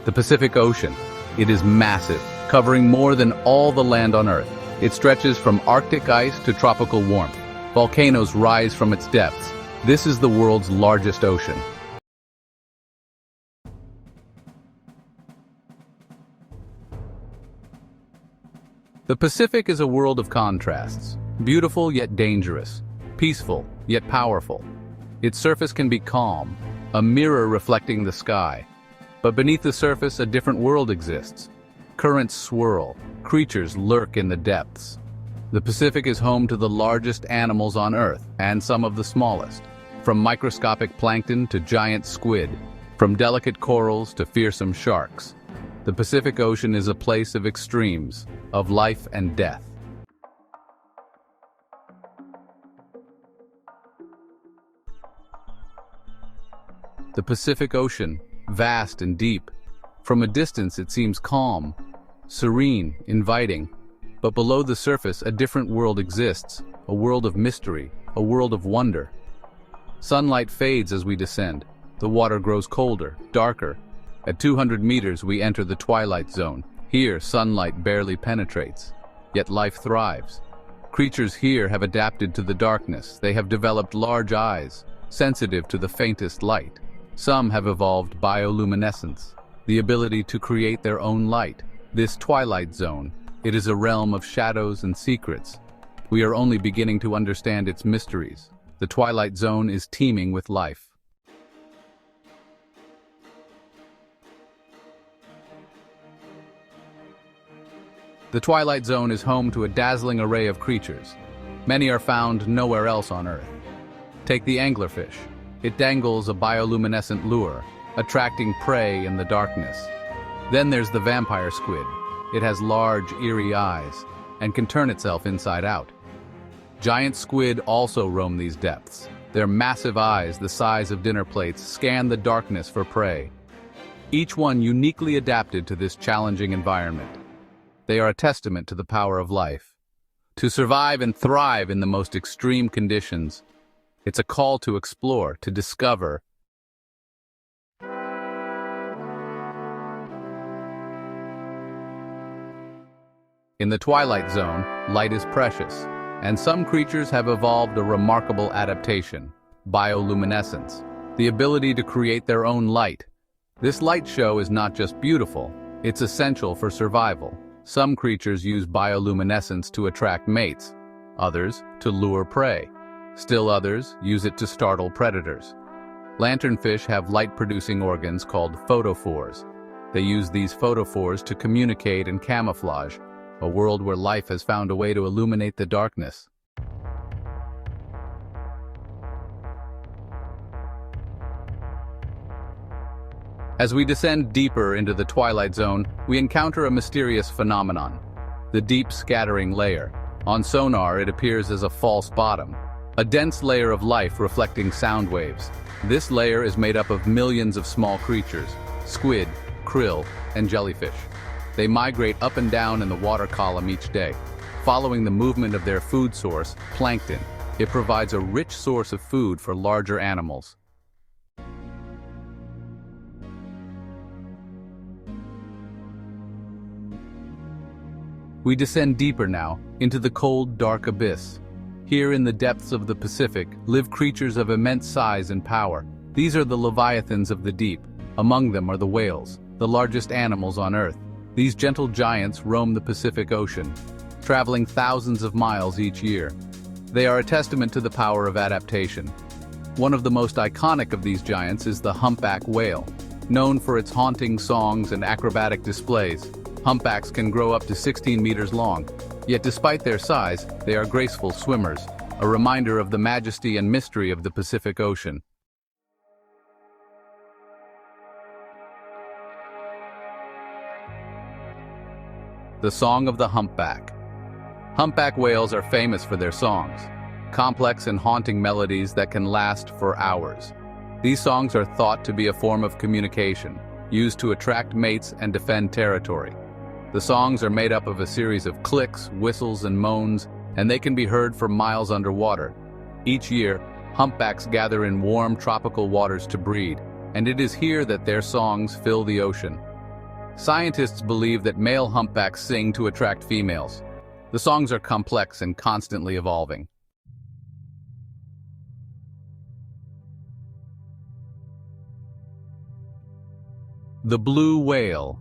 The Pacific Ocean. It is massive, covering more than all the land on Earth. It stretches from Arctic ice to tropical warmth. Volcanoes rise from its depths. This is the world's largest ocean. The Pacific is a world of contrasts, beautiful yet dangerous, peaceful yet powerful. Its surface can be calm, a mirror reflecting the sky. But beneath the surface, a different world exists. Currents swirl, creatures lurk in the depths. The Pacific is home to the largest animals on Earth, and some of the smallest. From microscopic plankton to giant squid, from delicate corals to fearsome sharks. The Pacific Ocean is a place of extremes, of life and death. The Pacific Ocean, vast and deep. From a distance it seems calm, serene, inviting. But below the surface a different world exists, a world of mystery, a world of wonder. Sunlight fades as we descend. The water grows colder, darker. At 200 meters we enter the Twilight Zone. Here sunlight barely penetrates, yet life thrives. Creatures here have adapted to the darkness. They have developed large eyes, sensitive to the faintest light. Some have evolved bioluminescence, the ability to create their own light. This Twilight Zone, it is a realm of shadows and secrets. We are only beginning to understand its mysteries. The Twilight Zone is teeming with life. The Twilight Zone is home to a dazzling array of creatures. Many are found nowhere else on Earth. Take the anglerfish. It dangles a bioluminescent lure, attracting prey in the darkness. Then there's the vampire squid. It has large, eerie eyes and can turn itself inside out. Giant squid also roam these depths. Their massive eyes, the size of dinner plates, scan the darkness for prey. Each one uniquely adapted to this challenging environment. They are a testament to the power of life. To survive and thrive in the most extreme conditions, it's a call to explore, to discover. In the Twilight Zone, light is precious, and some creatures have evolved a remarkable adaptation, bioluminescence, the ability to create their own light. This light show is not just beautiful, it's essential for survival. Some creatures use bioluminescence to attract mates, others to lure prey. Still others use it to startle predators. Lanternfish have light-producing organs called photophores. They use these photophores to communicate and camouflage, a world where life has found a way to illuminate the darkness. As we descend deeper into the Twilight Zone, we encounter a mysterious phenomenon, the deep scattering layer. On sonar, it appears as a false bottom, a dense layer of life reflecting sound waves. This layer is made up of millions of small creatures, squid, krill, and jellyfish. They migrate up and down in the water column each day, following the movement of their food source, plankton. It provides a rich source of food for larger animals. We descend deeper now, into the cold, dark abyss. Here in the depths of the Pacific live creatures of immense size and power. These are the leviathans of the deep. Among them are the whales, the largest animals on Earth. These gentle giants roam the Pacific Ocean, traveling thousands of miles each year. They are a testament to the power of adaptation. One of the most iconic of these giants is the humpback whale. Known for its haunting songs and acrobatic displays, humpbacks can grow up to 16 meters long. Yet despite their size, they are graceful swimmers, a reminder of the majesty and mystery of the Pacific Ocean. The Song of the Humpback. Humpback whales are famous for their songs, complex and haunting melodies that can last for hours. These songs are thought to be a form of communication, used to attract mates and defend territory. The songs are made up of a series of clicks, whistles, and moans, and they can be heard for miles underwater. Each year, humpbacks gather in warm tropical waters to breed, and it is here that their songs fill the ocean. Scientists believe that male humpbacks sing to attract females. The songs are complex and constantly evolving. The blue whale,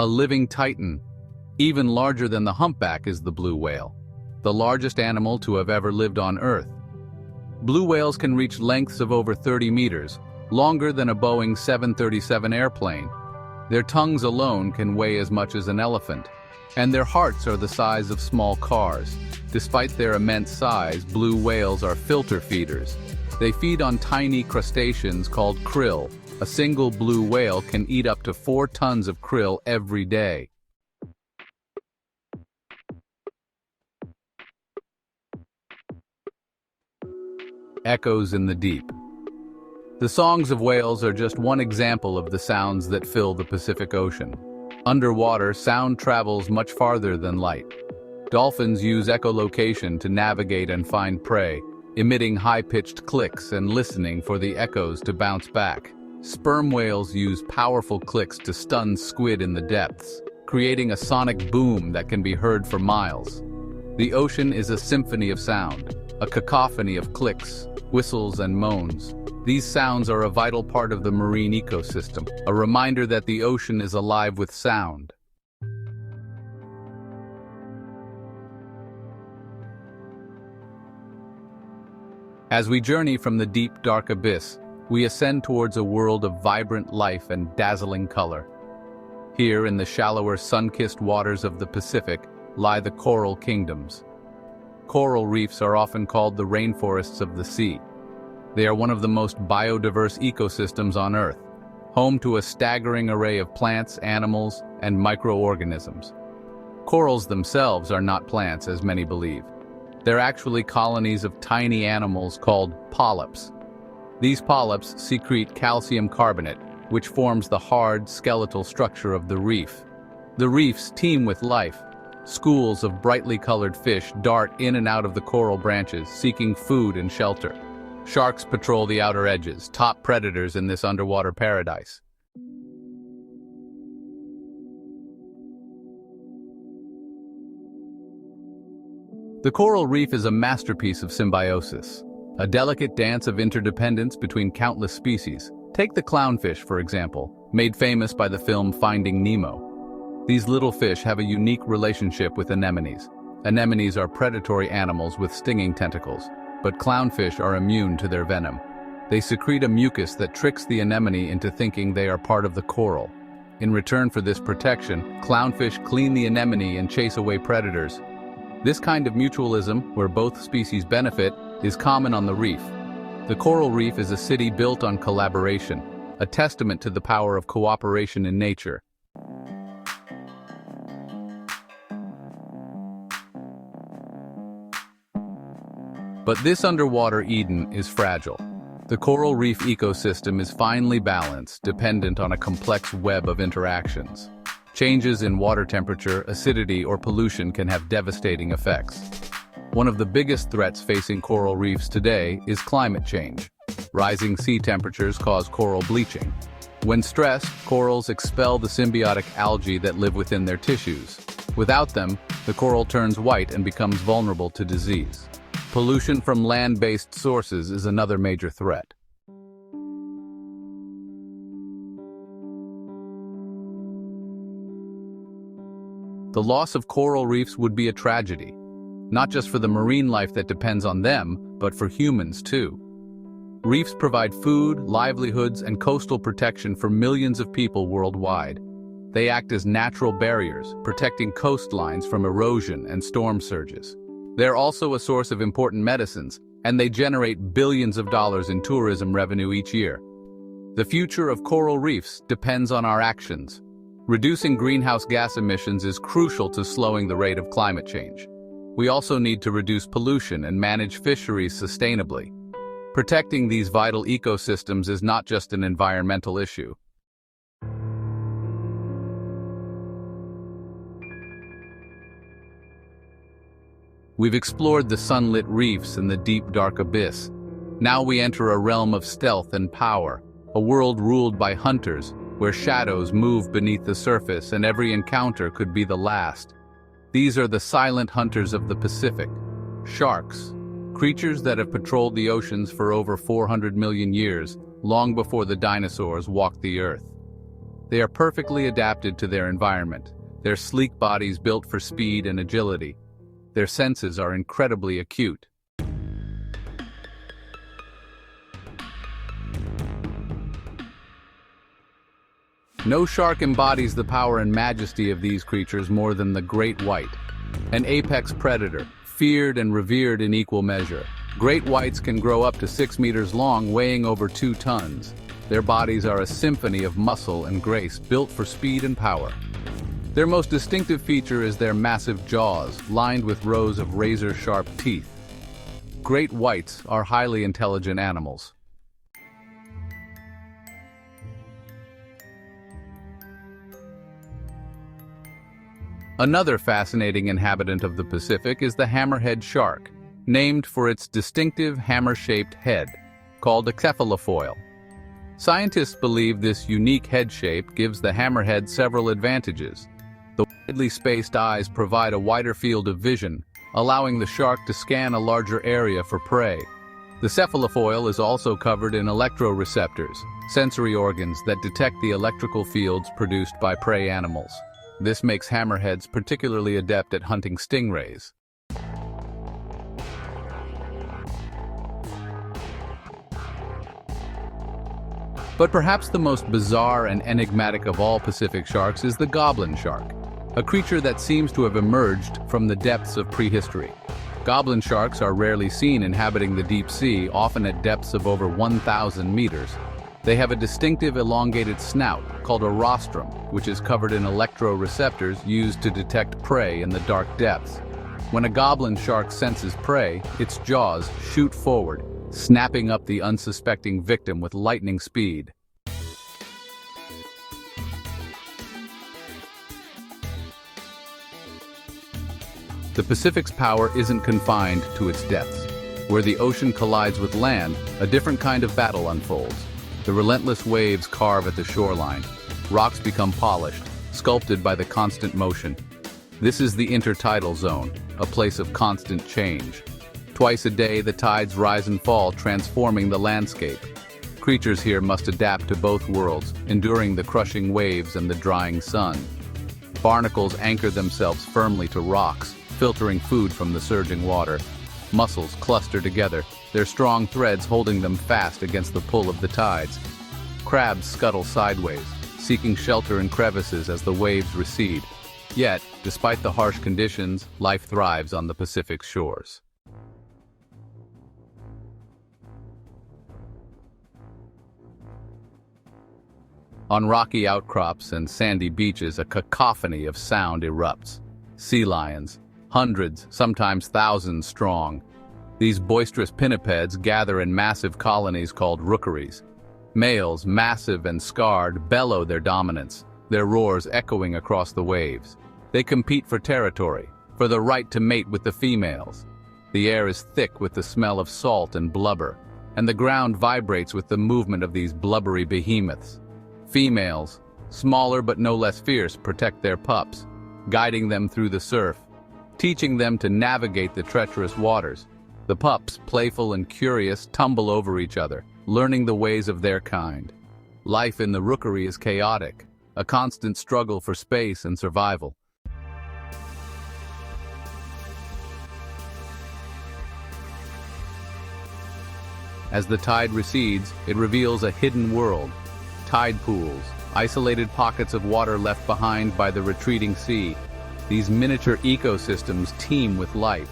a living titan. Even larger than the humpback is the blue whale, the largest animal to have ever lived on Earth. Blue whales can reach lengths of over 30 meters, longer than a Boeing 737 airplane. Their tongues alone can weigh as much as an elephant, and their hearts are the size of small cars. Despite their immense size, blue whales are filter feeders. They feed on tiny crustaceans called krill. A single blue whale can eat up to 4 tons of krill every day. Echoes in the deep. The songs of whales are just one example of the sounds that fill the Pacific Ocean. Underwater, sound travels much farther than light. Dolphins use echolocation to navigate and find prey, emitting high-pitched clicks and listening for the echoes to bounce back. Sperm whales use powerful clicks to stun squid in the depths, creating a sonic boom that can be heard for miles. The ocean is a symphony of sound, a cacophony of clicks, whistles, and moans. These sounds are a vital part of the marine ecosystem, a reminder that the ocean is alive with sound. As we journey from the deep, dark abyss, we ascend towards a world of vibrant life and dazzling color. Here, in the shallower, sun-kissed waters of the Pacific, lie the coral kingdoms. Coral reefs are often called the rainforests of the sea. They are one of the most biodiverse ecosystems on Earth, home to a staggering array of plants, animals, and microorganisms. Corals themselves are not plants, as many believe. They're actually colonies of tiny animals called polyps. These polyps secrete calcium carbonate, which forms the hard, skeletal structure of the reef. The reefs teem with life. Schools of brightly colored fish dart in and out of the coral branches, seeking food and shelter. Sharks patrol the outer edges, top predators in this underwater paradise. The coral reef is a masterpiece of symbiosis, a delicate dance of interdependence between countless species. Take the clownfish, for example, made famous by the film Finding Nemo. These little fish have a unique relationship with anemones. Anemones are predatory animals with stinging tentacles, but clownfish are immune to their venom. They secrete a mucus that tricks the anemone into thinking they are part of the coral. In return for this protection, clownfish clean the anemone and chase away predators. This kind of mutualism, where both species benefit, is common on the reef. The coral reef is a city built on collaboration, a testament to the power of cooperation in nature. But this underwater Eden is fragile. The coral reef ecosystem is finely balanced, dependent on a complex web of interactions. Changes in water temperature, acidity, or pollution can have devastating effects. One of the biggest threats facing coral reefs today is climate change. Rising sea temperatures cause coral bleaching. When stressed, corals expel the symbiotic algae that live within their tissues. Without them, the coral turns white and becomes vulnerable to disease. Pollution from land-based sources is another major threat. The loss of coral reefs would be a tragedy, not just for the marine life that depends on them, but for humans too. Reefs provide food, livelihoods, and coastal protection for millions of people worldwide. They act as natural barriers, protecting coastlines from erosion and storm surges. They're also a source of important medicines, and they generate billions of dollars in tourism revenue each year. The future of coral reefs depends on our actions. Reducing greenhouse gas emissions is crucial to slowing the rate of climate change. We also need to reduce pollution and manage fisheries sustainably. Protecting these vital ecosystems is not just an environmental issue. We've explored the sunlit reefs and the deep, dark abyss. Now we enter a realm of stealth and power, a world ruled by hunters, where shadows move beneath the surface and every encounter could be the last. These are the silent hunters of the Pacific. Sharks, creatures that have patrolled the oceans for over 400 million years, long before the dinosaurs walked the earth. They are perfectly adapted to their environment, their sleek bodies built for speed and agility. Their senses are incredibly acute. No shark embodies the power and majesty of these creatures more than the great white, an apex predator, feared and revered in equal measure. Great whites can grow up to 6 meters long, weighing over 2 tons. Their bodies are a symphony of muscle and grace, built for speed and power. Their most distinctive feature is their massive jaws, lined with rows of razor-sharp teeth. Great whites are highly intelligent animals. Another fascinating inhabitant of the Pacific is the hammerhead shark, named for its distinctive hammer-shaped head, called a cephalofoil. Scientists believe this unique head shape gives the hammerhead several advantages. The widely spaced eyes provide a wider field of vision, allowing the shark to scan a larger area for prey. The cephalofoil is also covered in electroreceptors, sensory organs that detect the electrical fields produced by prey animals. This makes hammerheads particularly adept at hunting stingrays. But perhaps the most bizarre and enigmatic of all Pacific sharks is the goblin shark, a creature that seems to have emerged from the depths of prehistory. Goblin sharks are rarely seen inhabiting the deep sea, often at depths of over 1,000 meters. They have a distinctive elongated snout, called a rostrum, which is covered in electroreceptors used to detect prey in the dark depths. When a goblin shark senses prey, its jaws shoot forward, snapping up the unsuspecting victim with lightning speed. The Pacific's power isn't confined to its depths. Where the ocean collides with land, a different kind of battle unfolds. The relentless waves carve at the shoreline. Rocks become polished, sculpted by the constant motion. This is the intertidal zone, a place of constant change. Twice a day, the tides rise and fall, transforming the landscape. Creatures here must adapt to both worlds, enduring the crushing waves and the drying sun. Barnacles anchor themselves firmly to rocks, filtering food from the surging water. Mussels cluster together, their strong threads holding them fast against the pull of the tides. Crabs scuttle sideways, seeking shelter in crevices as the waves recede. Yet, despite the harsh conditions, life thrives on the Pacific's shores. On rocky outcrops and sandy beaches, a cacophony of sound erupts. Sea lions, hundreds, sometimes thousands strong. These boisterous pinnipeds gather in massive colonies called rookeries. Males, massive and scarred, bellow their dominance, their roars echoing across the waves. They compete for territory, for the right to mate with the females. The air is thick with the smell of salt and blubber, and the ground vibrates with the movement of these blubbery behemoths. Females, smaller but no less fierce, protect their pups, guiding them through the surf, teaching them to navigate the treacherous waters. The pups, playful and curious, tumble over each other, learning the ways of their kind. Life in the rookery is chaotic, a constant struggle for space and survival. As the tide recedes, it reveals a hidden world. Tide pools, isolated pockets of water left behind by the retreating sea. These miniature ecosystems teem with life,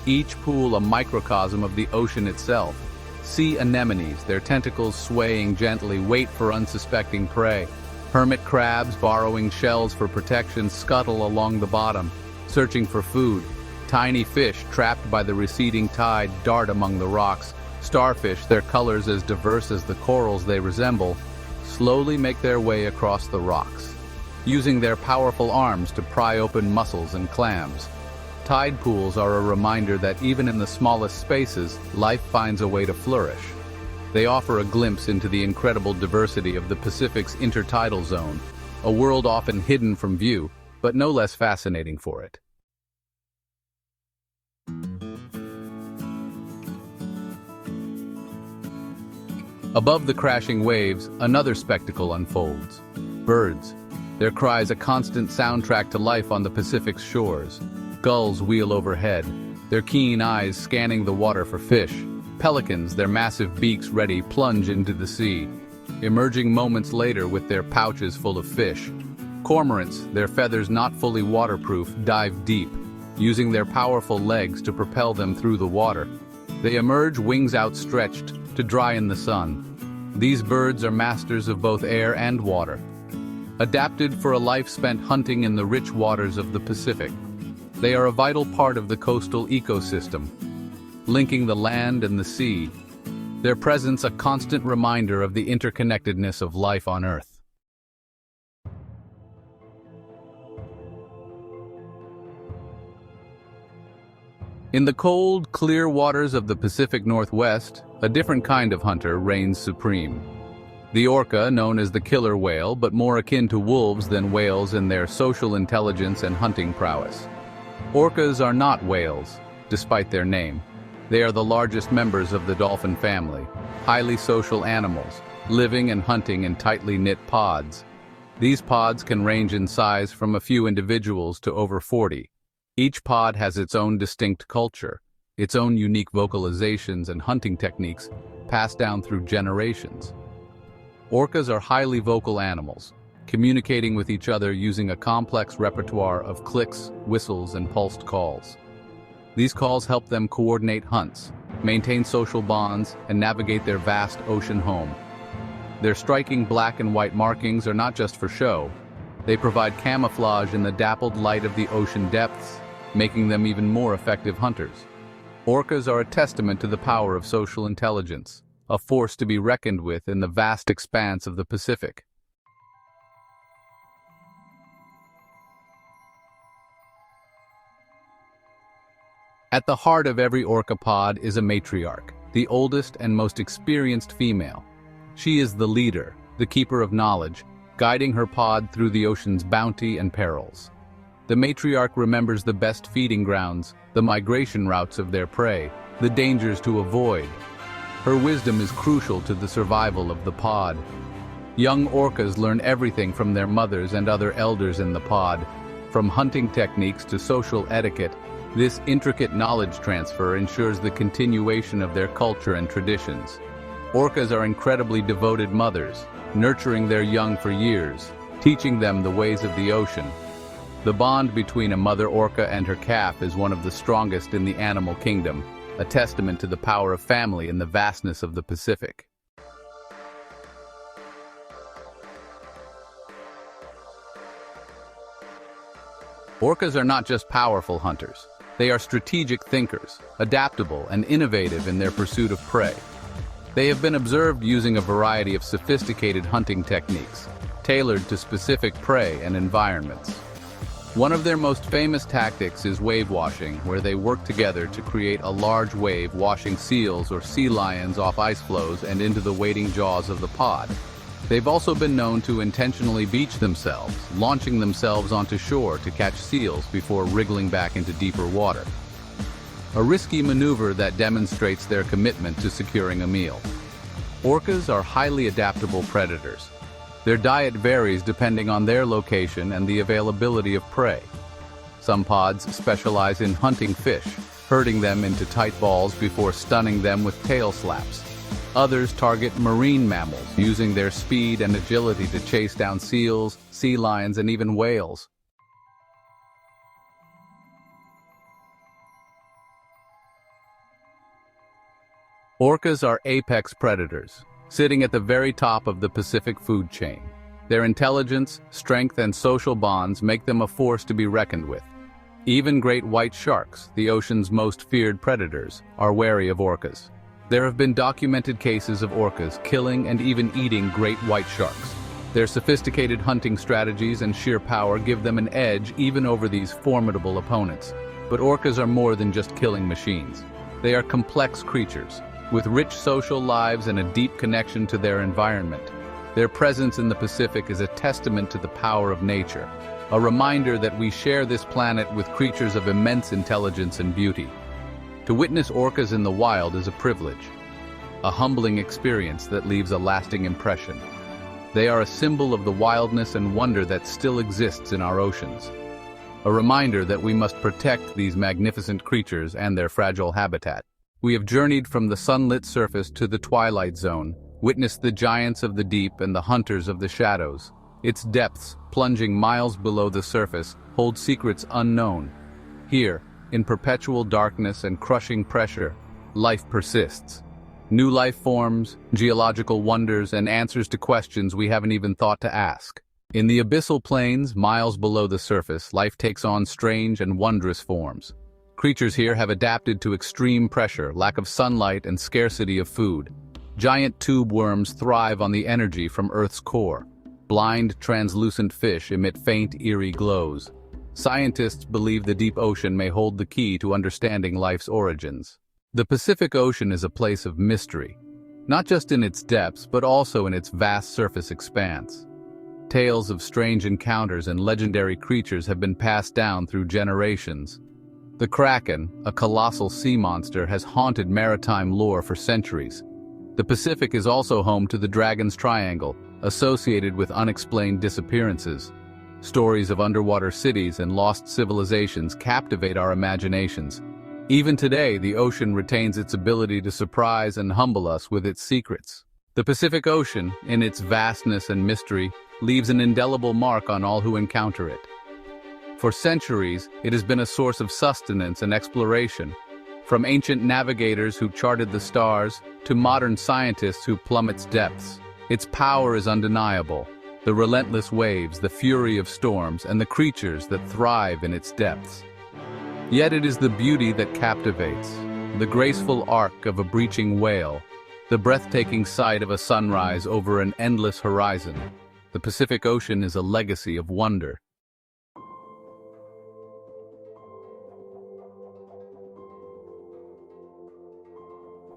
each pool a microcosm of the ocean itself. Sea anemones, their tentacles swaying gently, wait for unsuspecting prey. Hermit crabs, borrowing shells for protection, scuttle along the bottom, searching for food. Tiny fish, trapped by the receding tide, dart among the rocks. Starfish, their colors as diverse as the corals they resemble, slowly make their way across the rocks, using their powerful arms to pry open mussels and clams. Tide pools are a reminder that even in the smallest spaces, life finds a way to flourish. They offer a glimpse into the incredible diversity of the Pacific's intertidal zone, a world often hidden from view, but no less fascinating for it. Above the crashing waves, another spectacle unfolds. Birds. Their cries a constant soundtrack to life on the Pacific's shores. Gulls wheel overhead, their keen eyes scanning the water for fish. Pelicans, their massive beaks ready, plunge into the sea, emerging moments later with their pouches full of fish. Cormorants, their feathers not fully waterproof, dive deep, using their powerful legs to propel them through the water. They emerge wings outstretched to dry in the sun. These birds are masters of both air and water, adapted for a life spent hunting in the rich waters of the Pacific. They are a vital part of the coastal ecosystem, linking the land and the sea, their presence a constant reminder of the interconnectedness of life on Earth. In the cold, clear waters of the Pacific Northwest, a different kind of hunter reigns supreme. The orca, known as the killer whale, but more akin to wolves than whales in their social intelligence and hunting prowess. Orcas are not whales, despite their name. They are the largest members of the dolphin family, highly social animals, living and hunting in tightly knit pods. These pods can range in size from a few individuals to over 40. Each pod has its own distinct culture, its own unique vocalizations and hunting techniques passed down through generations. Orcas are highly vocal animals, communicating with each other using a complex repertoire of clicks, whistles, and pulsed calls. These calls help them coordinate hunts, maintain social bonds, and navigate their vast ocean home. Their striking black and white markings are not just for show. They provide camouflage in the dappled light of the ocean depths, making them even more effective hunters. Orcas are a testament to the power of social intelligence, a force to be reckoned with in the vast expanse of the Pacific. At the heart of every orca pod is a matriarch, the oldest and most experienced female. She is the leader, the keeper of knowledge, guiding her pod through the ocean's bounty and perils. The matriarch remembers the best feeding grounds, the migration routes of their prey, the dangers to avoid. Her wisdom is crucial to the survival of the pod. Young orcas learn everything from their mothers and other elders in the pod, from hunting techniques to social etiquette. This intricate knowledge transfer ensures the continuation of their culture and traditions. Orcas are incredibly devoted mothers, nurturing their young for years, teaching them the ways of the ocean. The bond between a mother orca and her calf is one of the strongest in the animal kingdom, a testament to the power of family in the vastness of the Pacific. Orcas are not just powerful hunters. They are strategic thinkers, adaptable and innovative in their pursuit of prey. They have been observed using a variety of sophisticated hunting techniques, tailored to specific prey and environments. One of their most famous tactics is wave washing, where they work together to create a large wave washing seals or sea lions off ice floes and into the waiting jaws of the pod. They've also been known to intentionally beach themselves, launching themselves onto shore to catch seals before wriggling back into deeper water. A risky maneuver that demonstrates their commitment to securing a meal. Orcas are highly adaptable predators. Their diet varies depending on their location and the availability of prey. Some pods specialize in hunting fish, herding them into tight balls before stunning them with tail slaps. Others target marine mammals, using their speed and agility to chase down seals, sea lions, and even whales. Orcas are apex predators, sitting at the very top of the Pacific food chain. Their intelligence, strength, and social bonds make them a force to be reckoned with. Even great white sharks, the ocean's most feared predators, are wary of orcas. There have been documented cases of orcas killing and even eating great white sharks. Their sophisticated hunting strategies and sheer power give them an edge even over these formidable opponents. But orcas are more than just killing machines. They are complex creatures, with rich social lives and a deep connection to their environment. Their presence in the Pacific is a testament to the power of nature, a reminder that we share this planet with creatures of immense intelligence and beauty. To witness orcas in the wild is a privilege, a humbling experience that leaves a lasting impression. They are a symbol of the wildness and wonder that still exists in our oceans. A reminder that we must protect these magnificent creatures and their fragile habitat. We have journeyed from the sunlit surface to the twilight zone, witnessed the giants of the deep and the hunters of the shadows. Its depths, plunging miles below the surface, hold secrets unknown. Here, in perpetual darkness and crushing pressure, life persists. New life forms, geological wonders, and answers to questions we haven't even thought to ask. In the abyssal plains, miles below the surface, life takes on strange and wondrous forms. Creatures here have adapted to extreme pressure, lack of sunlight, and scarcity of food. Giant tube worms thrive on the energy from Earth's core. Blind, translucent fish emit faint, eerie glows. Scientists believe the deep ocean may hold the key to understanding life's origins. The Pacific Ocean is a place of mystery, not just in its depths, but also in its vast surface expanse. Tales of strange encounters and legendary creatures have been passed down through generations. The Kraken, a colossal sea monster, has haunted maritime lore for centuries. The Pacific is also home to the Dragon's Triangle, associated with unexplained disappearances. Stories of underwater cities and lost civilizations captivate our imaginations. Even today, the ocean retains its ability to surprise and humble us with its secrets. The Pacific Ocean, in its vastness and mystery, leaves an indelible mark on all who encounter it. For centuries, it has been a source of sustenance and exploration. From ancient navigators who charted the stars to modern scientists who plumb its depths, its power is undeniable. The relentless waves, the fury of storms, and the creatures that thrive in its depths. Yet it is the beauty that captivates, the graceful arc of a breaching whale, the breathtaking sight of a sunrise over an endless horizon. The Pacific Ocean is a legacy of wonder.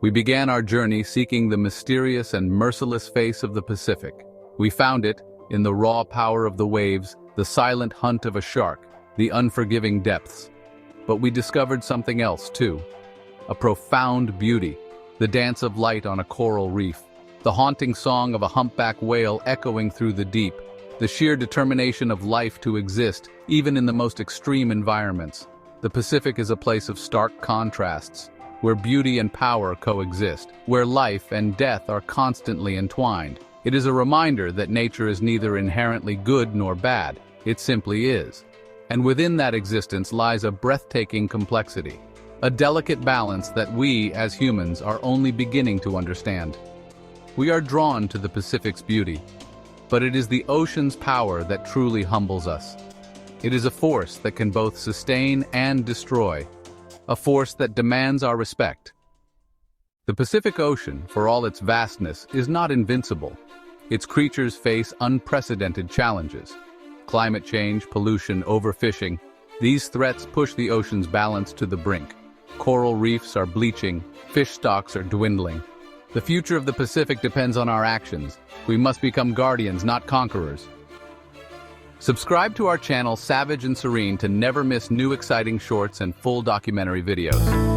We began our journey seeking the mysterious and merciless face of the Pacific. We found it in the raw power of the waves, the silent hunt of a shark, the unforgiving depths. But we discovered something else, too. A profound beauty, the dance of light on a coral reef, the haunting song of a humpback whale echoing through the deep, the sheer determination of life to exist, even in the most extreme environments. The Pacific is a place of stark contrasts, where beauty and power coexist, where life and death are constantly entwined. It is a reminder that nature is neither inherently good nor bad, it simply is. And within that existence lies a breathtaking complexity, a delicate balance that we, as humans, are only beginning to understand. We are drawn to the Pacific's beauty, but it is the ocean's power that truly humbles us. It is a force that can both sustain and destroy, a force that demands our respect. The Pacific Ocean, for all its vastness, is not invincible. Its creatures face unprecedented challenges. Climate change, pollution, overfishing, these threats push the ocean's balance to the brink. Coral reefs are bleaching, fish stocks are dwindling. The future of the Pacific depends on our actions. We must become guardians, not conquerors. Subscribe to our channel Savage and Serene to never miss new exciting shorts and full documentary videos.